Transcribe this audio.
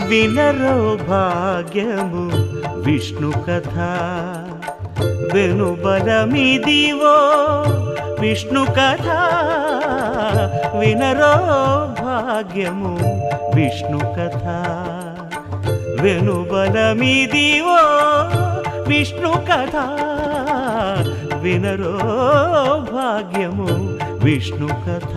వినరో భాగ్యము విష్ణు కథ వెనుబలమిదివో విష్ణు కథ వినరో భాగ్యము విష్ణు కథ వెనుబలమిదివో విష్ణు కథ వినరో భాగ్యము విష్ణు కథ